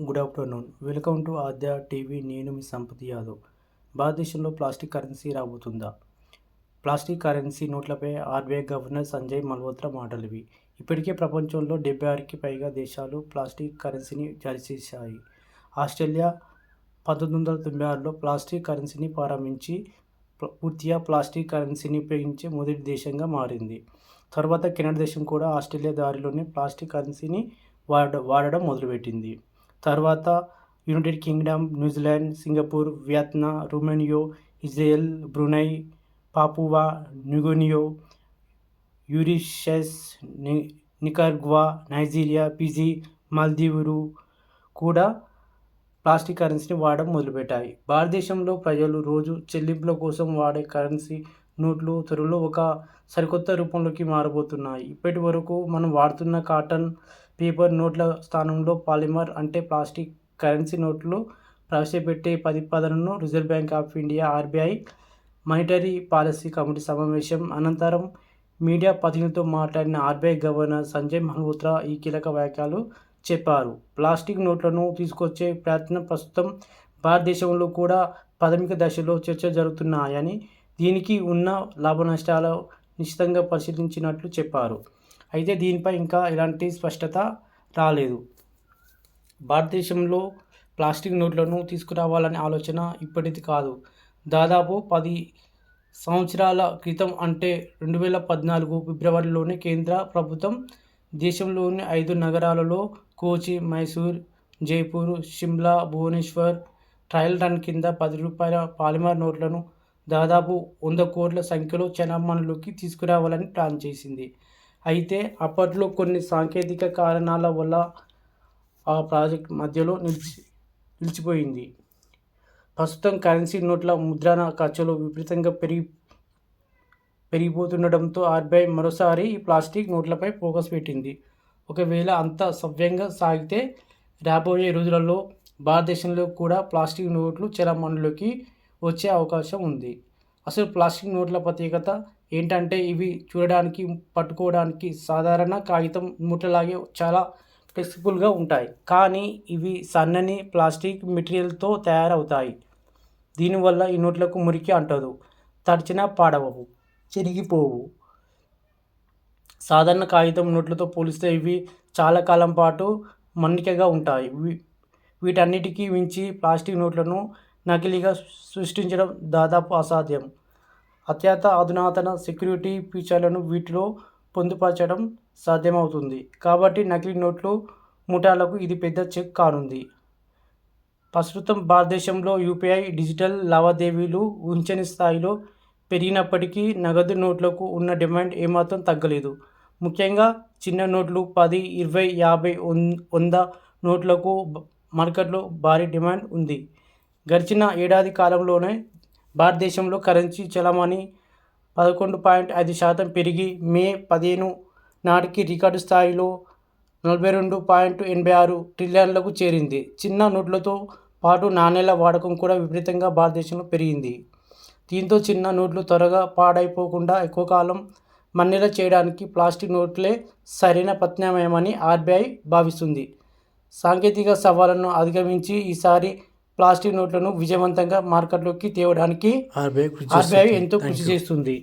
Good afternoon. Welcome to Aadya TV. నేను మీ సంపత్ యాదవ్. భారతదేశంలో ప్లాస్టిక్ కరెన్సీ రాబోతుందా? ప్లాస్టిక్ కరెన్సీ నోట్లపై ఆర్బీఐ గవర్నర్ సంజయ్ మల్హోత్రా మాటలివి. ఇప్పటికే ప్రపంచంలో 76కి పైగా దేశాలు ప్లాస్టిక్ కరెన్సీని జారీ చేశాయి. ఆస్ట్రేలియా 1996లో ప్లాస్టిక్ కరెన్సీని ప్రారంభించి పూర్తిగా ప్లాస్టిక్ కరెన్సీని ఉపయోగించే మొదటి దేశంగా మారింది. తర్వాత కెనడా దేశం కూడా ఆస్ట్రేలియా దారిలోనే ప్లాస్టిక్ కరెన్సీని వాడడం మొదలుపెట్టింది. తర్వాత United Kingdom, New Zealand, Singapore, Vietnam, Romania, Israel, Brunei, Papua New Guinea, Mauritius, Nicaragua, Nigeria, Fiji, మాల్దీవులు కూడా ప్లాస్టిక్ కరెన్సీని వాడడం మొదలుపెట్టాయి. భారతదేశంలో ప్రజలు రోజు చెల్లింపుల కోసం వాడే కరెన్సీ నోట్లు త్వరలో ఒక సరికొత్త రూపంలోకి మారబోతున్నాయి. ఇప్పటి వరకు మనం వాడుతున్న కాటన్, పేపర్ నోట్ల స్థానంలో పాలిమర్ అంటే ప్లాస్టిక్ కరెన్సీ నోట్లు ప్రవేశపెట్టే ప్రతిపాదనను reserve bank of India RBI monetary policy committee సమావేశం అనంతరం మీడియా ప్రతినిధులతో మాట్లాడిన ఆర్బీఐ గవర్నర్ సంజయ్ మల్హోత్రా ఈ కీలక వ్యాఖ్యలు చెప్పారు. ప్లాస్టిక్ నోట్లను తీసుకొచ్చే ప్రయత్నం ప్రస్తుతం భారతదేశంలో కూడా ప్రాథమిక దశలో చర్చలు జరుగుతున్నాయని, దీనికి ఉన్న లాభనష్టాలు నిశ్చితంగా పరిశీలించినట్లు చెప్పారు. అయితే దీనిపై ఇంకా ఎలాంటి స్పష్టత రాలేదు. భారతదేశంలో ప్లాస్టిక్ నోట్లను తీసుకురావాలనే ఆలోచన ఇప్పటిది కాదు. దాదాపు 10 సంవత్సరాల క్రితం అంటే 2014 ఫిబ్రవరిలోనే కేంద్ర ప్రభుత్వం దేశంలోని 5 నగరాలలో కోచి, మైసూర్, జైపూర్, షిమ్లా, భువనేశ్వర్ ట్రయల్ రన్ కింద ₹10 పాలిమర్ నోట్లను దాదాపు 100 కోట్ల సంఖ్యలో చలామణిలోకి తీసుకురావాలని ప్లాన్ చేసింది. అయితే అప్పట్లో కొన్ని సాంకేతిక కారణాల వల్ల ఆ ప్రాజెక్ట్ మధ్యలో నిలిచిపోయింది. ప్రస్తుతం కరెన్సీ నోట్ల ముద్రణ ఖర్చులు విపరీతంగా పెరిగిపోతుండటంతో ఆర్బీఐ మరోసారి ఈ ప్లాస్టిక్ నోట్లపై ఫోకస్ పెట్టింది. ఒకవేళ అంతా సవ్యంగా సాగితే రాబోయే రోజులలో భారతదేశంలో కూడా ప్లాస్టిక్ నోట్లు చలామణిలోకి వచ్చే అవకాశం ఉంది. అసలు ప్లాస్టిక్ నోట్ల ప్రత్యేకత ఏంటంటే ఇవి చూడడానికి, పట్టుకోవడానికి సాధారణ కాగితం నోట్లలాగే చాలా ఫ్లెక్సిబుల్గా ఉంటాయి. కానీ ఇవి సన్నని ప్లాస్టిక్ మెటీరియల్తో తయారవుతాయి. దీనివల్ల ఈ నోట్లకు మురికి అంటదు, తడిచినా పాడవవు, చిరిగిపోవు. సాధారణ కాగితం నోట్లతో పోలిస్తే ఇవి చాలా కాలం పాటు మన్నికగా ఉంటాయి. వీటన్నిటికీ మించి ప్లాస్టిక్ నోట్లను నకిలీగా సృష్టించడం దాదాపు అసాధ్యం. అత్యంత అధునాతన సెక్యూరిటీ ఫీచర్లను వీటిలో పొందుపరచడం సాధ్యమవుతుంది. కాబట్టి నకిలీ నోట్లు ముఠాలకు ఇది పెద్ద చెక్ కానుంది. ప్రస్తుతం భారతదేశంలో యూపీఐ డిజిటల్ లావాదేవీలు ఊహించని స్థాయిలో పెరిగినప్పటికీ నగదు నోట్లకు ఉన్న డిమాండ్ ఏమాత్రం తగ్గలేదు. ముఖ్యంగా చిన్న నోట్లు 10, 20, 50, 100 నోట్లకు మార్కెట్లో భారీ డిమాండ్ ఉంది. గడిచిన ఏడాది కాలంలోనే భారతదేశంలో కరెన్సీ చలామణి 11.5% పెరిగి మే 15 నాటికి రికార్డు స్థాయిలో $42.86 ట్రిలియన్లకు చేరింది. చిన్న నోట్లతో పాటు నాణేల వాడకం కూడా విపరీతంగా భారతదేశంలో పెరిగింది. దీంతో చిన్న నోట్లు త్వరగా పాడైపోకుండా ఎక్కువ కాలం మన్నిక చేయడానికి ప్లాస్టిక్ నోట్లే సరైన ప్రత్యామ్నాయమని ఆర్బీఐ భావిస్తుంది. సాంకేతిక సవాళ్లను అధిగమించి ఈసారి ప్లాస్టిక్ నోట్లను విజయవంతంగా మార్కెట్లోకి తేవడానికి ఆర్బీఐ ఎంతో కృషి చేస్తుంది.